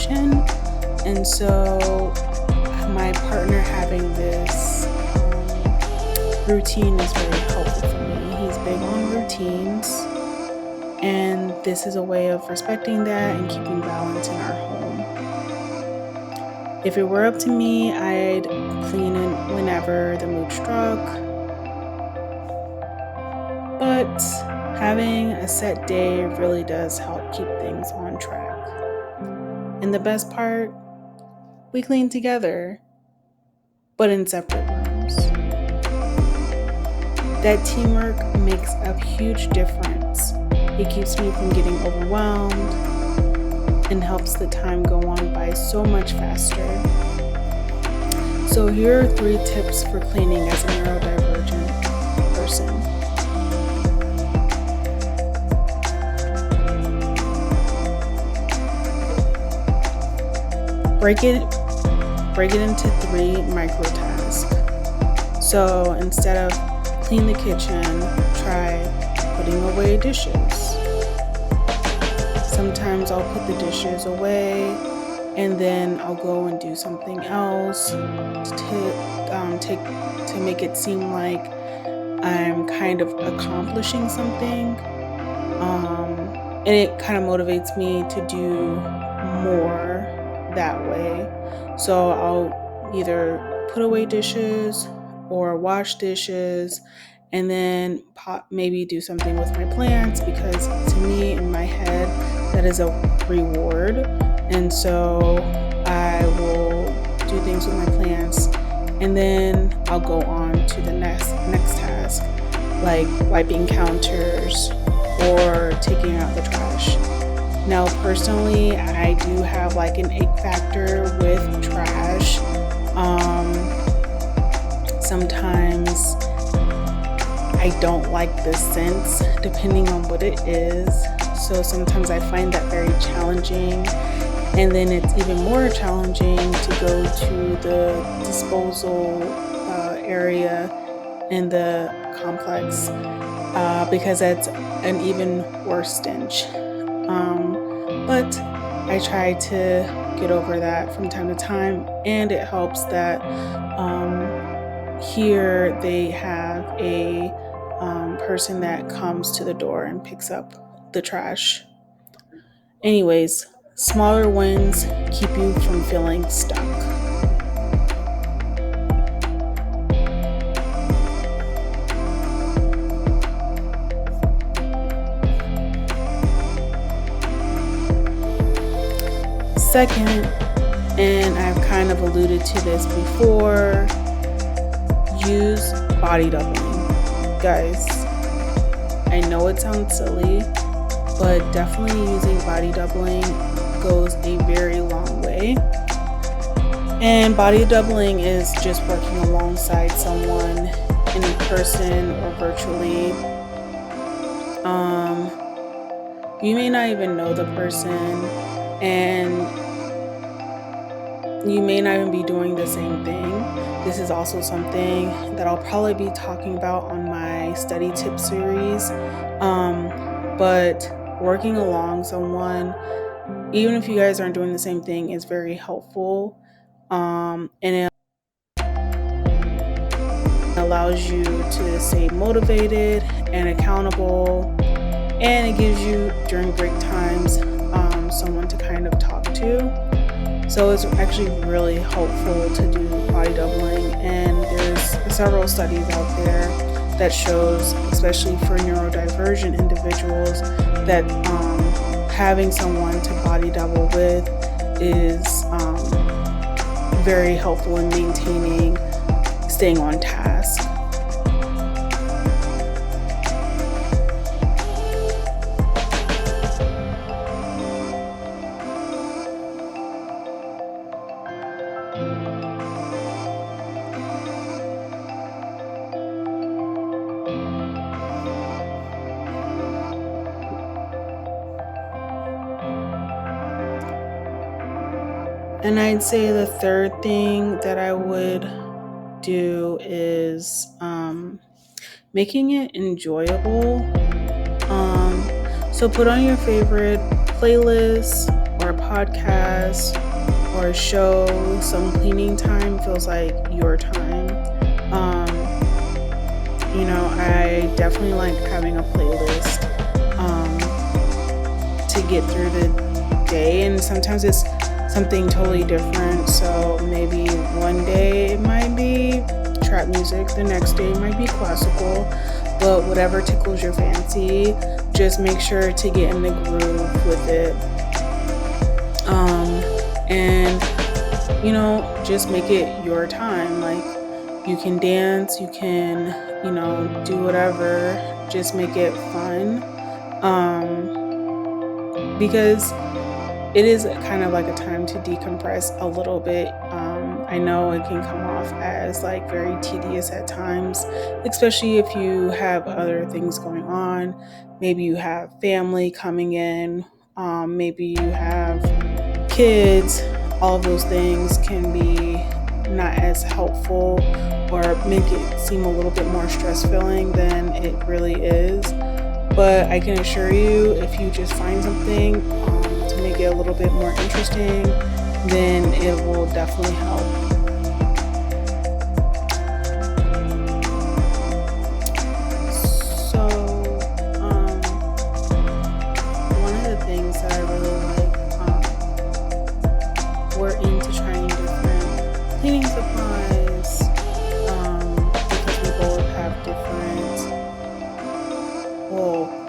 motivation. And so my partner having this routine is very helpful for me. He's big on routines, and this is a way of respecting that and keeping balance in our home. If it were up to me, I'd clean it whenever the mood struck, but having a set day really does help keep things on track. And the best part, we clean together, but in separate rooms. That teamwork makes a huge difference. It keeps me from getting overwhelmed and helps the time go on by so much faster. So here are 3 tips for cleaning as a neurodivergent person. Break it into 3 micro tasks. So instead of clean the kitchen, try putting away dishes. Sometimes I'll put the dishes away and then I'll go and do something else to make it seem like I'm kind of accomplishing something. And it kind of motivates me to do more that way. So I'll either put away dishes or wash dishes and then maybe do something with my plants, because to me in my head that is a reward. And so I will do things with my plants and then I'll go on to the next task, like wiping counters or taking out the trash. Now, personally, I do have like an ick factor with trash. Sometimes I don't like the scents depending on what it is. So sometimes I find that very challenging. And then it's even more challenging to go to the disposal area in the complex because that's an even worse stench. But I try to get over that from time to time, and it helps that here they have a person that comes to the door and picks up the trash. Anyways, smaller wins keep you from feeling stuck. Second, and I've kind of alluded to this before, use body doubling. Guys, I know it sounds silly, but definitely using body doubling goes a very long way. And body doubling is just working alongside someone in person or virtually. You may not even know the person, and you may not even be doing the same thing. This is also something that I'll probably be talking about on my study tip series. But working along someone, even if you guys aren't doing the same thing, is very helpful. And it allows you to stay motivated and accountable. And it gives you, during break times, someone to kind of talk to. So it's actually really helpful to do body doubling, and there's several studies out there that shows, especially for neurodivergent individuals, that having someone to body double with is very helpful in staying on task. And I'd say the third thing that I would do is making it enjoyable. So put on your favorite playlist or our podcast or a show, some cleaning time feels like your time. I definitely like having a playlist to get through the day, and sometimes it's something totally different. So maybe one day it might be trap music, the next day it might be classical, but whatever tickles your fancy, just make sure to get in the groove with it. And just make it your time. Like, you can dance, you can, do whatever, just make it fun. Because it is kind of like a time to decompress a little bit. I know it can come off as like very tedious at times, especially if you have other things going on. Maybe you have family coming in, maybe you have kids. All of those things can be not as helpful or make it seem a little bit more stress filling than it really is. But I can assure you, if you just find something to make it a little bit more interesting, then it will definitely help. So, one of the things that I really like, we're into trying different cleaning supplies, because we both have different,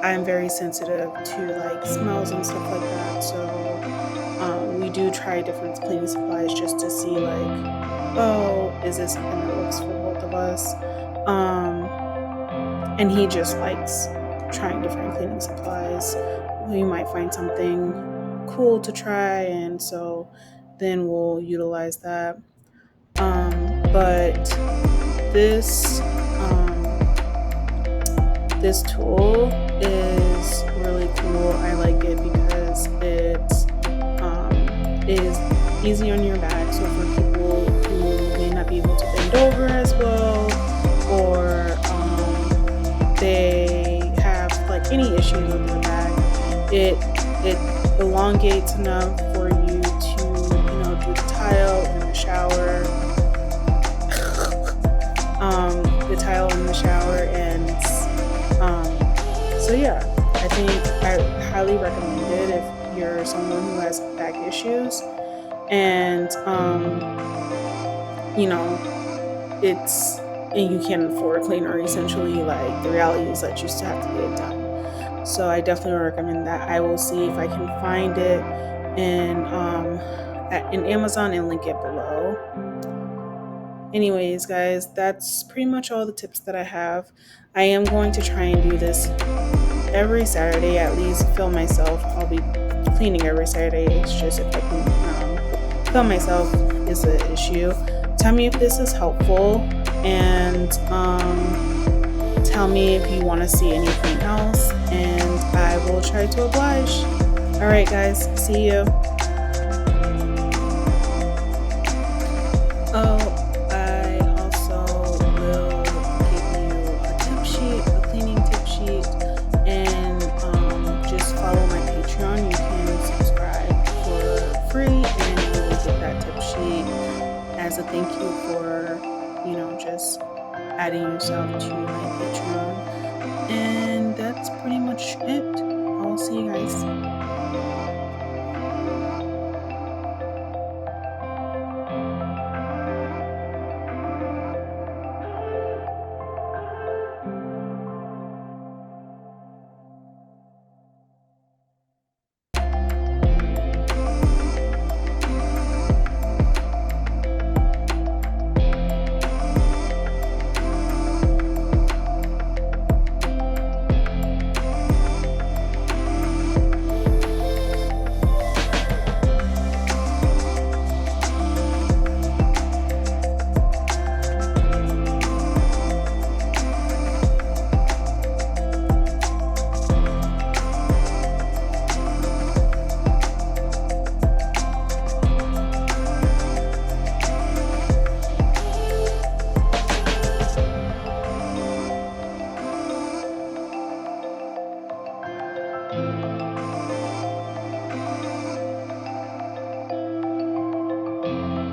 I'm very sensitive to like smells and stuff like that. So we do try different cleaning supplies just to see like, is this something that works for both of us? And he just likes trying different cleaning supplies. We might find something cool to try, and so then we'll utilize that. But this tool is really cool. I like it because it is easy on your back. So for people who may not be able to bend over as well, or they have like any issues with their back, it elongates enough for you to do the tile in the shower, and so yeah, I think I highly recommend it if you're someone who has back issues, and you can't afford a cleaner. Essentially, like, the reality is that you still have to get it done. So I definitely recommend that. I will see if I can find it in Amazon and link it below. Anyways, guys, that's pretty much all the tips that I have. I am going to try and do this every Saturday, at least film myself. I'll be cleaning every Saturday. It's just if I can film myself is the issue. Tell me if this is helpful, and tell me if you want to see anything else, and I will try to oblige. All right, guys, see you. As a thank you for, just adding yourself to my Patreon. And that's pretty much it. I'll see you guys.